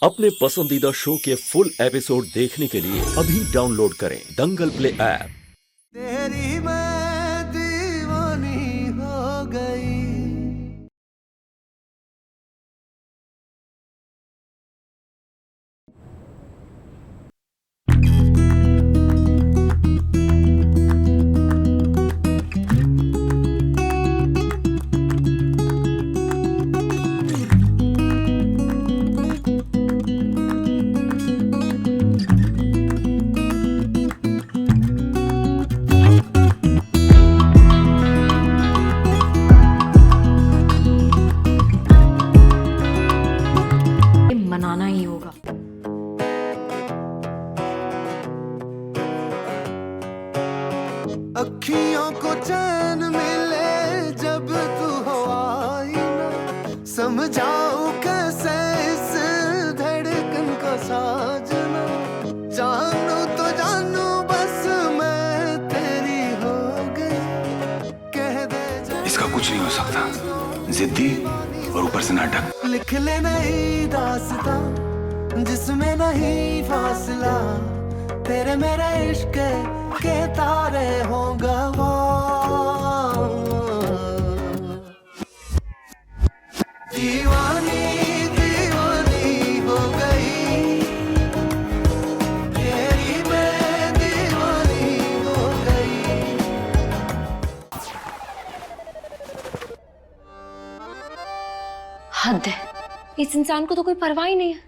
अपने पसंदीदा शो के फुल एपिसोड देखने के लिए अभी डाउनलोड करें दंगल प्ले ऐप। तेरी मैं दीवानी हो गई। मनाना ही होगा। अखियों को चैन मिले जब तू हो आई ना, समझाऊं कैसे इस धड़कन को साजना। जानू तो जानू बस मैं तेरी हो गई, कह दे जा। इसका कुछ नहीं हो सकता, जिद्दी और ऊपर से नाटक। लिख ले नई दास्तां जिसमें नहीं फासला, तेरे मेरे इश्क के तारे होगा वो। दीवानी दीवानी हो गई, तेरी मैं दीवानी हो गई। हद है, इस इंसान को तो कोई परवाह ही नहीं है।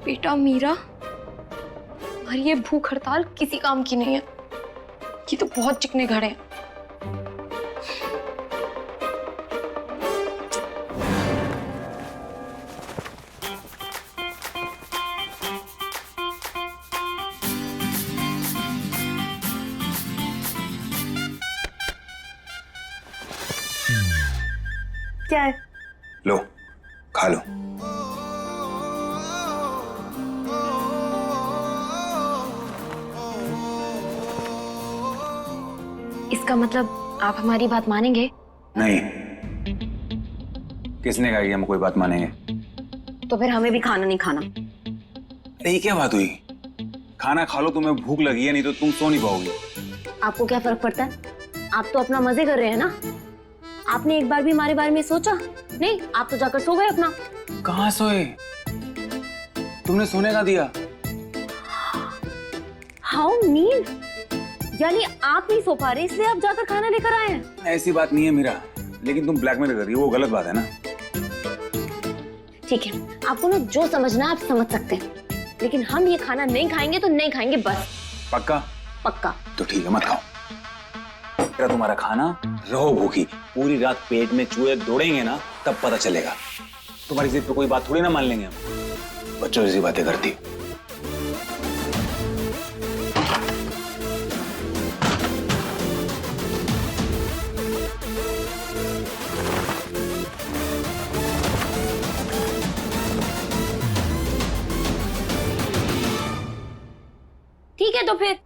बेटा मीरा और ये भूख हड़ताल किसी काम की नहीं है। ये तो बहुत चिकने घड़े हैं। क्या है? लो खा लो। इसका मतलब आप हमारी बात मानेंगे? नहीं, किसने कहा कि हम कोई बात मानेंगे? तो फिर हमें भी खाना नहीं खाना। अरे ये क्या बात हुई? खाना खा लो, तुम्हें भूख लगी है, नहीं तो तुम सो नहीं पाओगी। आपको क्या फर्क पड़ता है? आप तो अपना मजे कर रहे हैं ना। आपने एक बार भी हमारे बारे में सोचा नहीं? आप तो जाकर सो गए अपना। कहाँ सोए? तुमने सोने का दिया? How mean? यानी आप नहीं सो पा रहे इसलिए आप जाकर खाना लेकर आए हैं? ऐसी बात नहीं है मीरा, लेकिन तुम ब्लैकमेल कर रही हो, वो गलत बात है ना। ठीक है, आपको ना जो समझना है आप समझ सकते हैं, लेकिन हम ये खाना नहीं खाएंगे तो नहीं खाएंगे बस। पक्का? पक्का। तो ठीक है, मत खाओ। तेरा तुम्हारा खाना, रहो भूखी। पूरी रात पेट में चूहे दौड़ेंगे ना, तब पता चलेगा। तुम्हारी जिद पे कोई बात थोड़ी ना मान लेंगे हम। बच्चों जैसी बातें करती। ठीक है तो फिर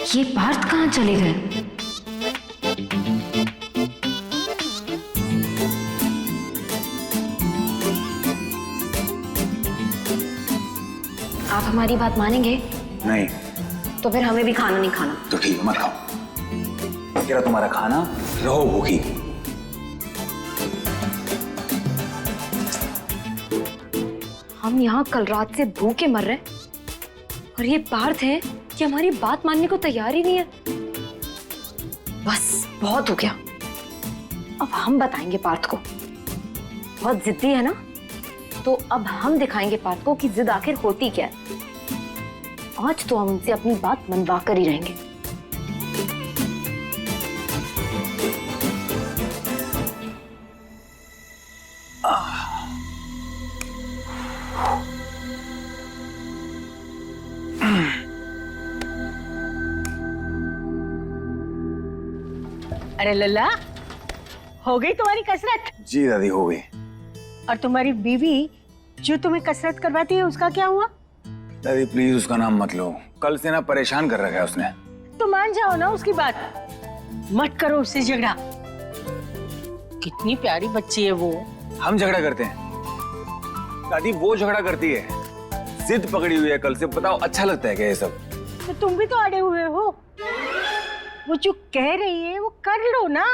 ये पार्थ कहाँ चले गए? आप हमारी बात मानेंगे? नहीं। तो फिर हमें भी खाना नहीं खाना। तो ठीक है, मत खाओ। तेरा तुम्हारा खाना, रहो भूखी। हम यहाँ कल रात से भूखे मर रहे हैं और ये पार्थ है कि हमारी बात मानने को तैयार ही नहीं है। बस बहुत हो गया। अब हम बताएंगे पार्थ को। बहुत जिद्दी है ना, तो अब हम दिखाएंगे पार्थ को कि जिद आखिर होती क्या है। आज तो हम उनसे अपनी बात मनवा कर ही रहेंगे। अरे लल्ला, हो गई तुम्हारी कसरत? जी दादी, हो गई। और तुम्हारी बीवी जो तुम्हें कसरत करवाती है उसका क्या हुआ? दादी प्लीज उसका नाम मत लो, कल से ना परेशान कर रखा है उसने। तो मान जाओ ना उसकी बात, मत करो उससे झगड़ा। कितनी प्यारी बच्ची है वो। हम झगड़ा करते हैं दादी, वो झगड़ा करती है, जिद पकड़ी हुई है कल से। बताओ अच्छा लगता है क्या ये सब? तो तुम भी तो अड़े हुए हो। वो जो कह रही है वो कर लो ना,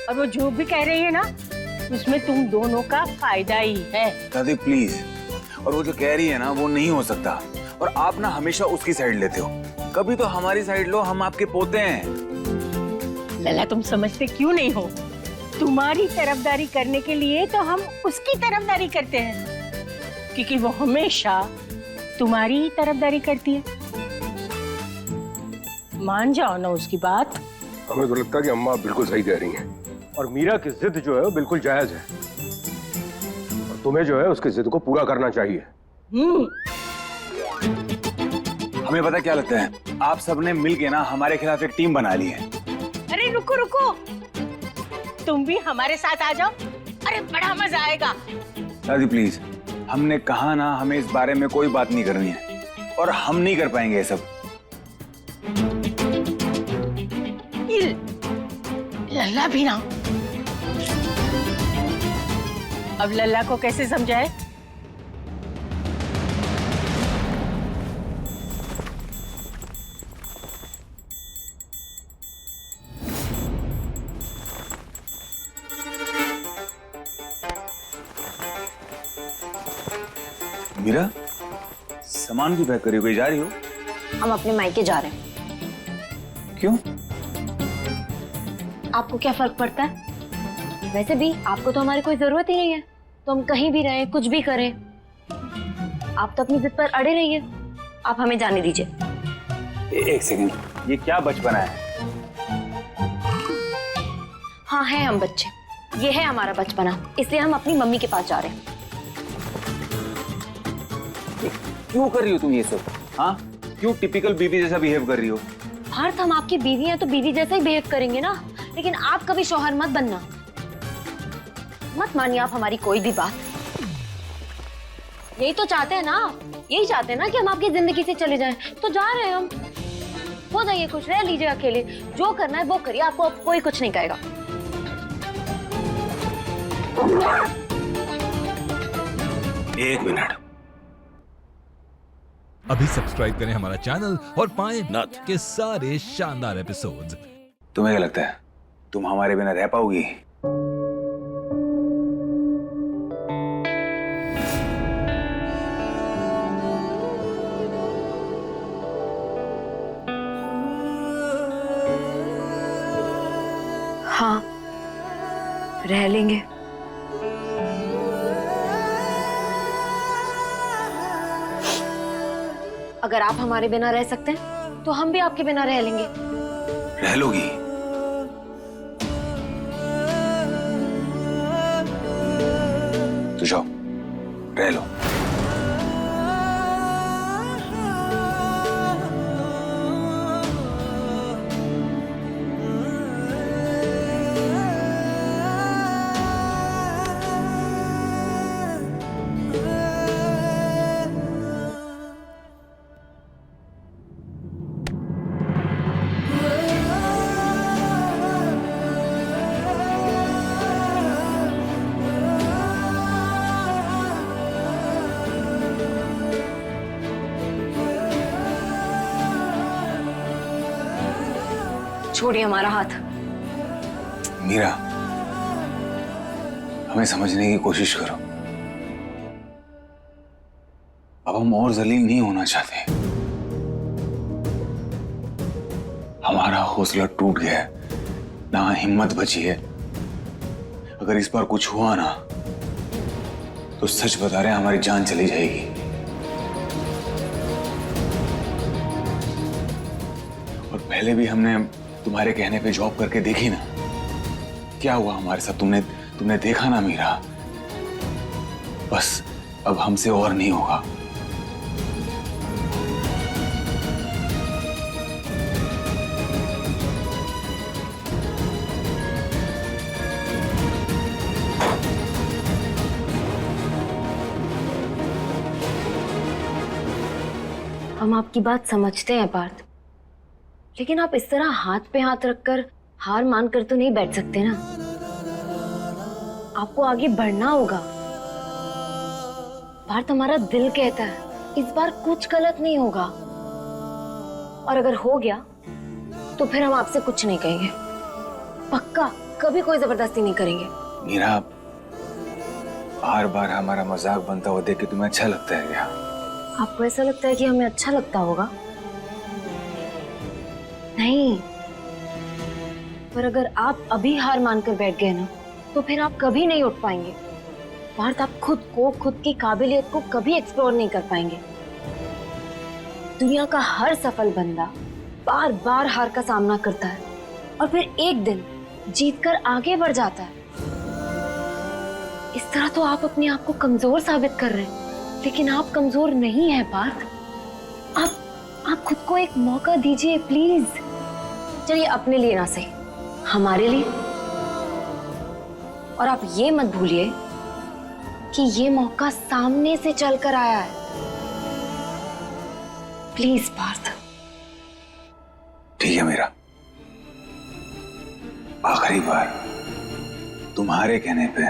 और वो जो भी कह रही है ना उसमें तुम दोनों का फायदा ही है। दादी प्लीज, और वो जो कह रही है ना वो नहीं हो सकता, और आप ना हमेशा उसकी साइड लेते हो। कभी तो हमारी साइड लो, हम आपके पोते हैं। लला तुम समझते क्यों नहीं हो? तुम्हारी तरफदारी करने के लिए तो हम उसकी तरफदारी करते हैं, क्योंकि वो हमेशा तुम्हारी ही तरफदारी करती है। मान जाओ ना उसकी बात। हमें तो लगता है कि अम्मा बिल्कुल सही कह रही हैं, और मीरा की जिद जो है वो बिल्कुल जायज है, और तुम्हें जो है उसकी जिद को पूरा करना चाहिए। हमें पता क्या लगता है, आप सबने मिलके ना हमारे खिलाफ एक टीम बना ली है। अरे रुको रुको, तुम भी हमारे साथ आ जाओ, अरे बड़ा मजा आएगा। दादी प्लीज, हमने कहा ना हमें इस बारे में कोई बात नहीं करनी है, और हम नहीं कर पाएंगे ये सब। लल्ला भी ना, अब लल्ला को कैसे समझाए? मीरा, सामान क्यों पैक करी हो? कहीं जा रही हो? हम अपने मायके जा रहे हैं। क्यों? आपको क्या फर्क पड़ता है? वैसे भी आपको तो हमारी कोई जरूरत ही नहीं है, तो हम कहीं भी रहें, कुछ भी करें। आप तो अपनी जिद पर अड़े रहिए, आप हमें जाने दीजिए। एक सेकंड, ये क्या बचपना है? हाँ है हम बच्चे, ये है हमारा बचपना, इसलिए हम अपनी मम्मी के पास जा रहे हैं। क्यों कर रही हो तुम ये सब? हाँ, क्यों टिपिकल बीवी जैसा बिहेव कर रही हो? हर्ष, हम आपकी बीवी हैं तो बीवी जैसा ही बिहेव करेंगे ना, लेकिन आप कभी शौहर मत बनना। मत मानिए आप हमारी कोई भी बात। यही तो चाहते हैं ना, यही चाहते हैं ना कि हम आपकी जिंदगी से चले जाएं, तो जा रहे हैं हम। हो जाइए खुश, रह लीजिए अकेले, जो करना है वो करिए, आपको अब कोई कुछ नहीं कहेगा। एक मिनट, अभी सब्सक्राइब करें हमारा चैनल और पाएं नथ के सारे शानदार एपिसोड्स। तुम्हें क्या लगता है तुम हमारे बिना रह पाओगी? हाँ, रह लेंगे। अगर आप हमारे बिना रह सकते हैं तो हम भी आपके बिना रह लेंगे। रह लोगी? तो जाओ, रह लो। छोड़िए हमारा हाथ। मीरा, हमें समझने की कोशिश करो। अब हम और जलील नहीं होना चाहते। हमारा हौसला टूट गया है, ना हिम्मत बची है। अगर इस बार कुछ हुआ ना तो सच बता रहे हैं, हमारी जान चली जाएगी। और पहले भी हमने तुम्हारे कहने पे जॉब करके देखी ना, क्या हुआ हमारे साथ? तुमने देखा ना मीरा, बस अब हमसे और नहीं होगा। हम आपकी बात समझते हैं पार्थ, लेकिन आप इस तरह हाथ पे हाथ रखकर हार मानकर तो नहीं बैठ सकते ना। आपको आगे बढ़ना होगा। पार्थ, हमारा दिल कहता है इस बार कुछ गलत नहीं होगा, और अगर हो गया तो फिर हम आपसे कुछ नहीं कहेंगे। पक्का कभी कोई जबरदस्ती नहीं करेंगे। मीरा, बार बार हमारा मजाक बनता हुआ देख के तुम्हें अच्छा लगता है क्या? आपको ऐसा लगता है कि हमें अच्छा लगता होगा? नहीं, पर अगर आप अभी हार मानकर बैठ गए ना तो फिर आप कभी नहीं उठ पाएंगे। पार्थ, आप खुद को, खुद की काबिलियत को कभी एक्सप्लोर नहीं कर पाएंगे। दुनिया का हर सफल बंदा बार बार हार का सामना करता है और फिर एक दिन जीतकर आगे बढ़ जाता है। इस तरह तो आप अपने आप को कमजोर साबित कर रहे हैं, लेकिन आप कमजोर नहीं हैं पार्थ। आप खुद को एक मौका दीजिए प्लीज। चलिए, अपने लिए ना सही, हमारे लिए। और आप ये मत भूलिए कि ये मौका सामने से चलकर आया है। प्लीज पार्थ। ठीक है मीरा, आखिरी बार तुम्हारे कहने पे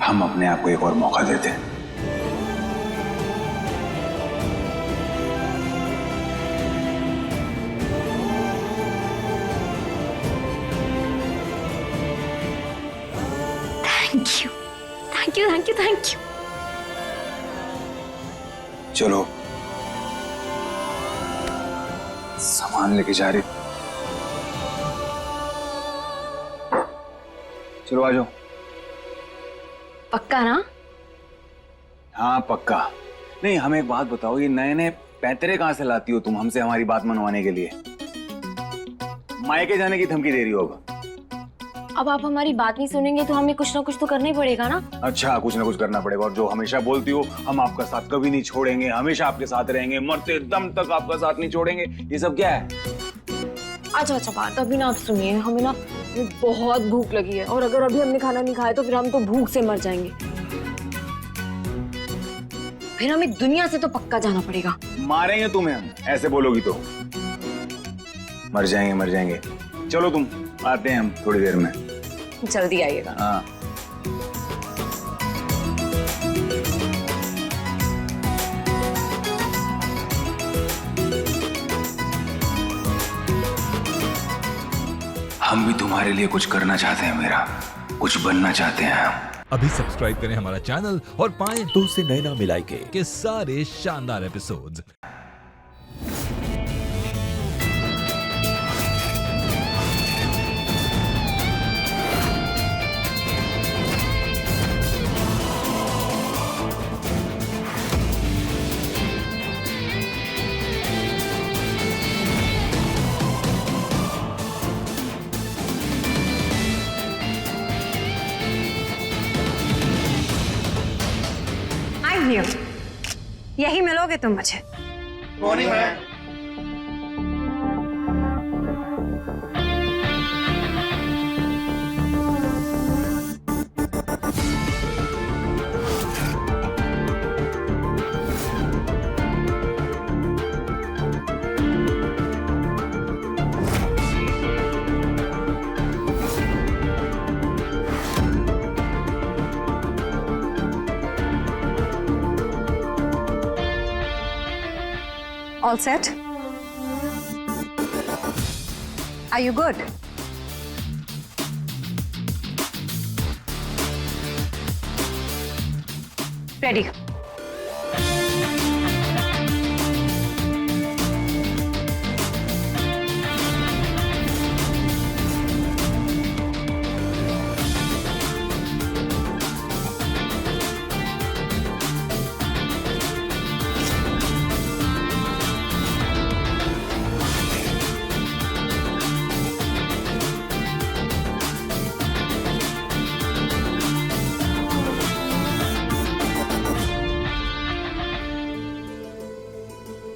हम अपने आप को एक और मौका देते हैं। Thank you, thank you, thank you, thank you. चलो, सामान लेके जा रही। चलो आ जाओ। पक्का ना? हाँ पक्का। नहीं, हमें एक बात बताओ, ये नए नए पैंतरे कहां से लाती हो तुम हमसे हमारी बात मनवाने के लिए? मायके जाने की धमकी दे रही हो अब आप हमारी बात नहीं सुनेंगे तो हमें कुछ ना कुछ तो करना ही पड़ेगा ना। अच्छा, कुछ ना कुछ करना पड़ेगा। और जो हमेशा बोलती हो हम आपका साथ कभी नहीं छोड़ेंगे, हमेशा आपके साथ रहेंगे, मरते दम तक आपका साथ नहीं छोड़ेंगे, ये सब क्या है? अच्छा बात अभी ना आप सुनिए, हमें ना बहुत भूख लगी है और अगर अभी हमने खाना नहीं खाया तो फिर हम तो भूख से मर जाएंगे। फिर हमें दुनिया से तो पक्का जाना पड़ेगा। मारेंगे तुम्हें हम, ऐसे बोलोगी तो। मर जाएंगे, मर जाएंगे। चलो तुम, आते हैं हम थोड़ी देर में। जल्दी आइएगा। हाँ। हम भी तुम्हारे लिए कुछ करना चाहते हैं मीरा, कुछ बनना चाहते हैं हम। अभी सब्सक्राइब करें हमारा चैनल और पाएं तुझसे नैना मिलाई के सारे शानदार एपिसोड्स। यही मिलोगे तुम मुझे। Morning ma'am. All set? Are you good? Ready.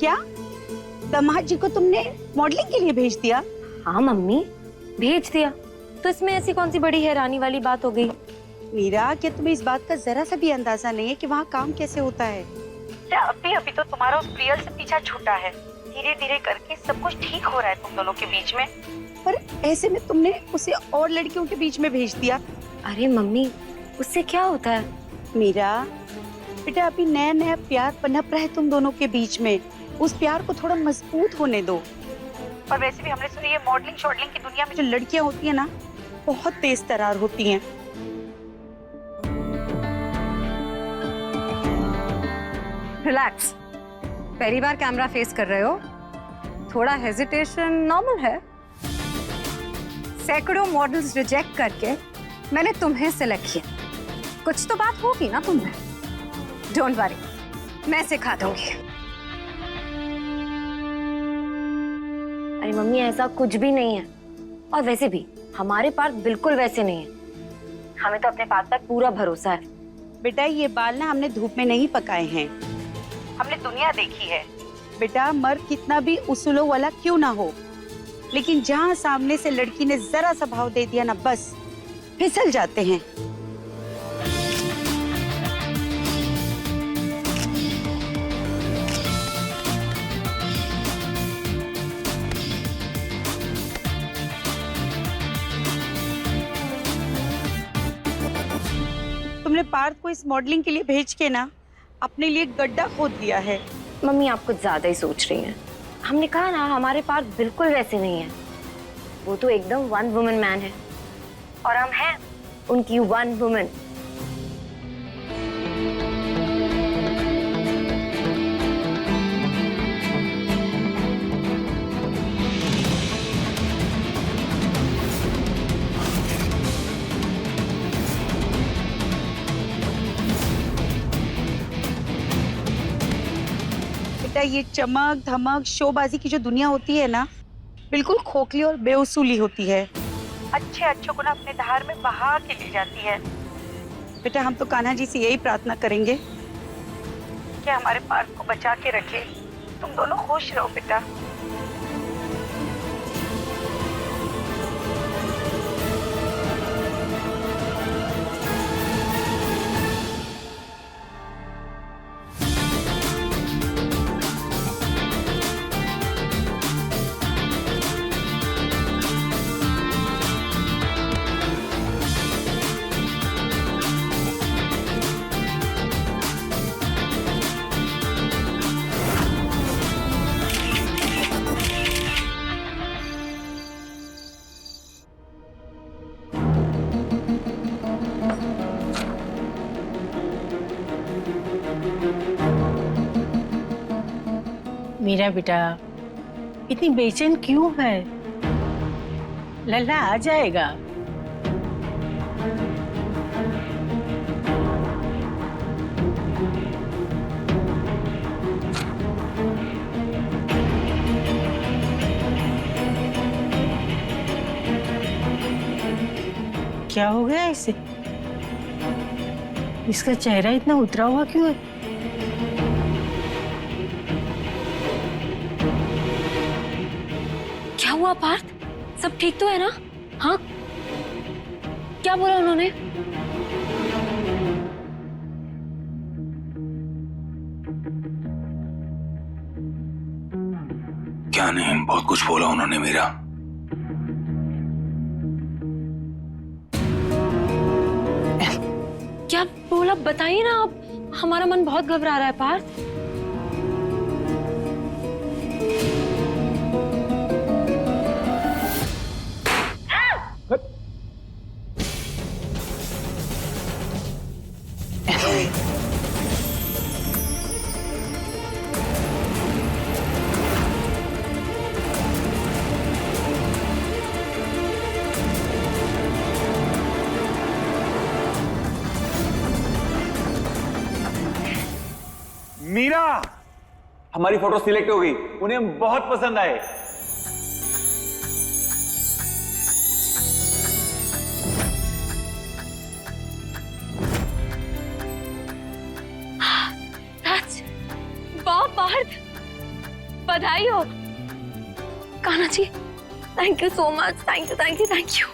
क्या दामाद जी को तुमने मॉडलिंग के लिए भेज दिया? हाँ मम्मी, भेज दिया। तो इसमें ऐसी कौन सी बड़ी हैरानी वाली बात हो गई? मीरा, क्या तुम्हें इस बात का जरा सा भी अंदाजा नहीं है कि वहाँ काम कैसे होता है? अभी अभी तो तुम्हारा उस प्रियल से पीछा छूटा है, धीरे धीरे करके सब कुछ ठीक हो रहा है तुम दोनों के बीच में, पर ऐसे में तुमने उसे और लड़कियों के बीच में भेज दिया। अरे मम्मी, उससे क्या होता है? मीरा बेटा, अभी नया नया प्यार पनप रहा है तुम दोनों के बीच में, उस प्यार को थोड़ा मजबूत होने दो। और वैसे भी हमने सुनी है मॉडलिंग शॉडलिंग की दुनिया में जो लड़कियां होती है ना, बहुत तेज तरार होती हैं। रिलैक्स, पहली बार कैमरा फेस कर रहे हो, थोड़ा हेजिटेशन नॉर्मल है। सैकड़ों मॉडल्स रिजेक्ट करके मैंने तुम्हें सिलेक्ट किया, कुछ तो बात होगी ना तुम्हें। डोंट वरी, मैं सिखा दूंगी। अरे मम्मी, ऐसा कुछ भी नहीं है। और वैसे भी हमारे पार्थ बिल्कुल वैसे नहीं है। हमें तो अपने पार्थ पर पूरा भरोसा है। बेटा, ये बाल ना हमने धूप में नहीं पकाए हैं, हमने दुनिया देखी है। बेटा, मर्द कितना भी उसूलों वाला क्यों ना हो, लेकिन जहाँ सामने से लड़की ने जरा सा भाव दे दिया ना, बस फिसल जाते हैं। तुमने पार्थ को इस मॉडलिंग के लिए भेज के ना अपने लिए गड्ढा खोद दिया है। मम्मी, आप कुछ ज्यादा ही सोच रही हैं। हमने कहा ना, हमारे पार्थ बिल्कुल वैसे नहीं है। वो तो एकदम वन वुमन मैन है, और हम हैं उनकी वन वुमन। ये चमक धमक शोबाजी की जो दुनिया होती है ना, बिल्कुल खोखली और बेउसूली होती है। अच्छे अच्छों को ना अपने धार में बहा के ले जाती है। बेटा, हम तो कान्हा जी से यही प्रार्थना करेंगे कि हमारे पार्थ को बचा के रखे। तुम दोनों खुश रहो बेटा। मेरा बेटा इतनी बेचैन क्यों है? लल्ला आ जाएगा। क्या हो गया इसे? इसका चेहरा इतना उतरा हुआ क्यों है? क्या हुआ पार्थ? सब ठीक तो है ना? हाँ, क्या बोला उन्होंने? क्या नहीं, बहुत कुछ बोला उन्होंने मीरा। क्या बोला बताइए ना आप, हमारा मन बहुत घबरा रहा है पार्थ। मीरा, हमारी फोटो सिलेक्ट हो गई, उन्हें बहुत पसंद आए। वाह पार्थ, बधाई हो Kanha ji. Thank you so much. Thank you thank you thank you.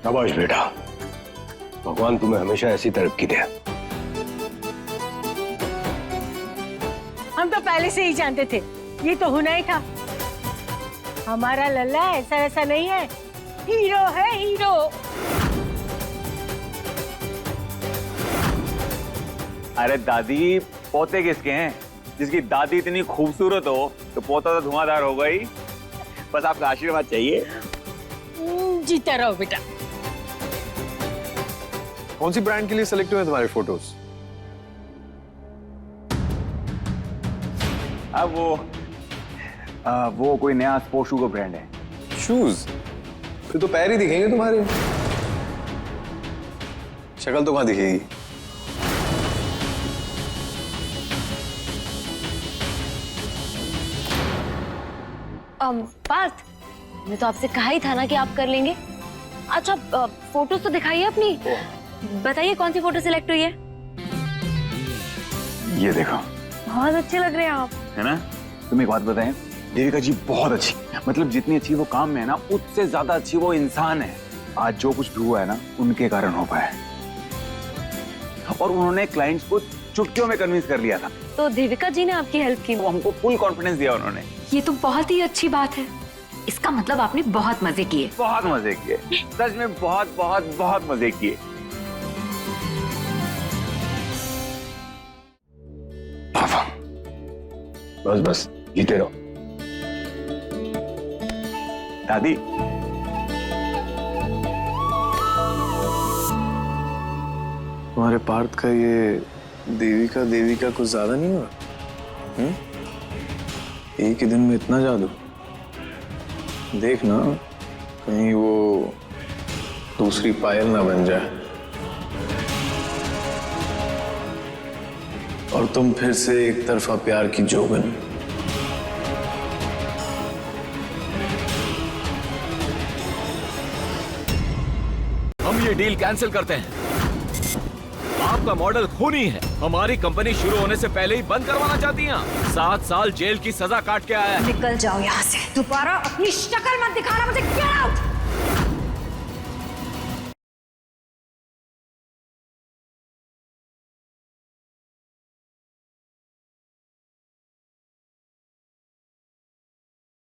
शाबाश बेटा, भगवान तुम्हें हमेशा ऐसी तरक्की दे। हम तो पहले से ही जानते थे, ये तो होना ही था। हमारा लल्ला ऐसा वैसा नहीं है, हीरो है हीरो। अरे दादी, पोते किसके हैं? जिसकी दादी इतनी खूबसूरत हो तो पोता तो धुआंधार होगा ही। बस आपका आशीर्वाद चाहिए। जीता रहो बेटा। कौन सी ब्रांड के लिए सेलेक्ट हुए तुम्हारे फोटोज? अब वो कोई नया स्पोर्ट्स शू का ब्रांड है। शूज? फिर तो पैर ही दिखेंगे तुम्हारे, शक्ल तो कहाँ दिखेगी? पार्थ, मैं तो आपसे कहा ही था ना कि आप कर लेंगे। अच्छा फोटोज तो दिखाइए अपनी, बताइए कौन सी फोटो सिलेक्ट हुई है। ये देखो, बहुत अच्छे लग रहे हैं आप। है ना? तुम एक बात बताएं, देविका जी बहुत अच्छी, मतलब जितनी अच्छी वो काम में है ना, उससे ज्यादा अच्छी वो इंसान है। आज जो कुछ भी हुआ है ना, उनके कारण हो पाया। और उन्होंने क्लाइंट्स को चुटकियों में कन्विंस कर लिया था। तो देविका जी ने आपकी हेल्प की? वो हमको फुल कॉन्फिडेंस दिया उन्होंने। ये तो बहुत ही अच्छी बात है। इसका मतलब आपने बहुत मजे किए। बहुत मजे किए, सच में बहुत बहुत बहुत मजे किए। बस बस जीते रहो। दादी, तुम्हारे पार्थ का ये देविका कुछ ज्यादा नहीं हुआ? एक ही दिन में इतना जादू? देखना कहीं वो दूसरी पायल ना बन जाए और तुम फिर से एक तरफा प्यार की जोगन। हम ये डील कैंसिल करते हैं। आपका मॉडल खूनी है, हमारी कंपनी शुरू होने से पहले ही बंद करवाना चाहती हैं। 7 साल जेल की सजा काट के आया है। निकल जाओ यहाँ से, दोबारा अपनी शक्ल मत दिखाना मुझे। Get out.